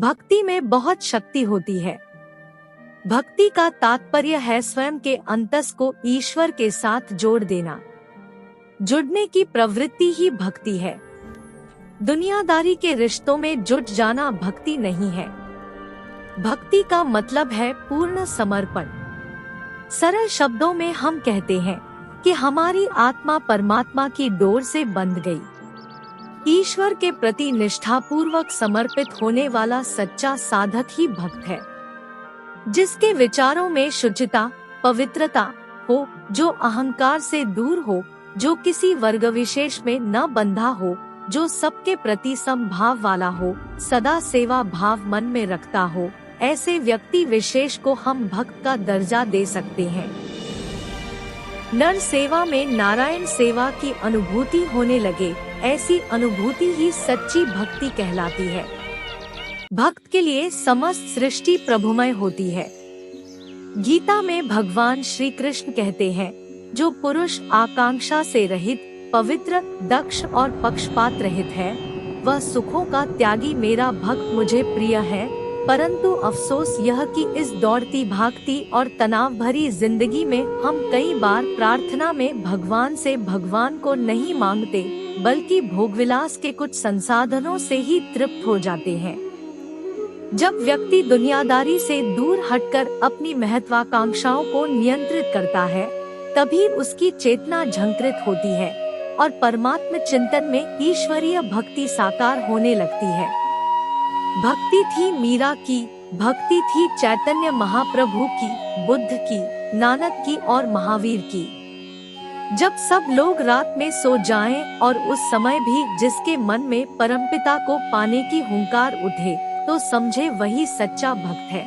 भक्ति में बहुत शक्ति होती है। भक्ति का तात्पर्य है स्वयं के अंतस को ईश्वर के साथ जोड़ देना। जुड़ने की प्रवृत्ति ही भक्ति है। दुनियादारी के रिश्तों में जुट जाना भक्ति नहीं है। भक्ति का मतलब है पूर्ण समर्पण। सरल शब्दों में हम कहते हैं कि हमारी आत्मा परमात्मा की डोर से बंध गई। ईश्वर के प्रति निष्ठापूर्वक समर्पित होने वाला सच्चा साधक ही भक्त है, जिसके विचारों में शुचिता, पवित्रता हो, जो अहंकार से दूर हो, जो किसी वर्ग विशेष में न बंधा हो, जो सबके प्रति समभाव वाला हो, सदा सेवा भाव मन में रखता हो, ऐसे व्यक्ति विशेष को हम भक्त का दर्जा दे सकते हैं। नर सेवा में नारायण सेवा की अनुभूति होने लगे, ऐसी अनुभूति ही सच्ची भक्ति कहलाती है। भक्त के लिए समस्त सृष्टि प्रभुमय होती है। गीता में भगवान श्री कृष्ण कहते हैं, जो पुरुष आकांक्षा से रहित, पवित्र, दक्ष और पक्षपात रहित है, वह सुखों का त्यागी मेरा भक्त मुझे प्रिय है। परंतु अफसोस यह कि इस दौड़ती भागती और तनाव भरी जिंदगी में हम कई बार प्रार्थना में भगवान से भगवान को नहीं मांगते, बल्कि भोगविलास के कुछ संसाधनों से ही तृप्त हो जाते हैं। जब व्यक्ति दुनियादारी से दूर हटकर अपनी महत्वाकांक्षाओं को नियंत्रित करता है, तभी उसकी चेतना झंकृत होती है और परमात्म चिंतन में ईश्वरीय भक्ति साकार होने लगती है। भक्ति थी मीरा की, भक्ति थी चैतन्य महाप्रभु की, बुद्ध की, नानक की और महावीर की। जब सब लोग रात में सो जाएं और उस समय भी जिसके मन में परमपिता को पाने की हुंकार उठे, तो समझे वही सच्चा भक्त है।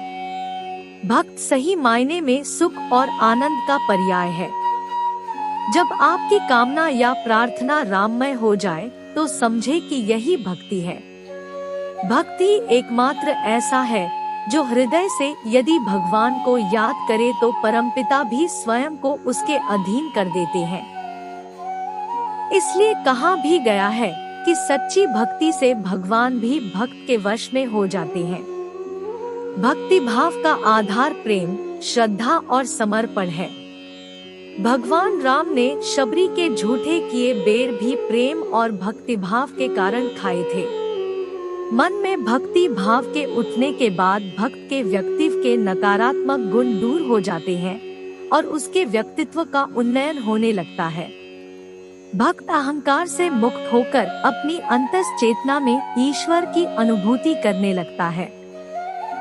भक्त सही मायने में सुख और आनंद का पर्याय है। जब आपकी कामना या प्रार्थना राममय हो जाए, तो समझे कि यही भक्ति है। भक्ति एकमात्र ऐसा है जो हृदय से यदि भगवान को याद करे तो परमपिता भी स्वयं को उसके अधीन कर देते हैं। इसलिए कहा भी गया है कि सच्ची भक्ति से भगवान भी भक्त के वश में हो जाते हैं। भक्ति भाव का आधार प्रेम, श्रद्धा और समर्पण है। भगवान राम ने शबरी के झूठे किए बेर भी प्रेम और भक्ति भाव के कारण खाए थे। मन में भक्ति भाव के उठने के बाद भक्त के व्यक्तित्व के नकारात्मक गुण दूर हो जाते हैं और उसके व्यक्तित्व का उन्नयन होने लगता है। भक्त अहंकार से मुक्त होकर अपनी अंतस चेतना में ईश्वर की अनुभूति करने लगता है।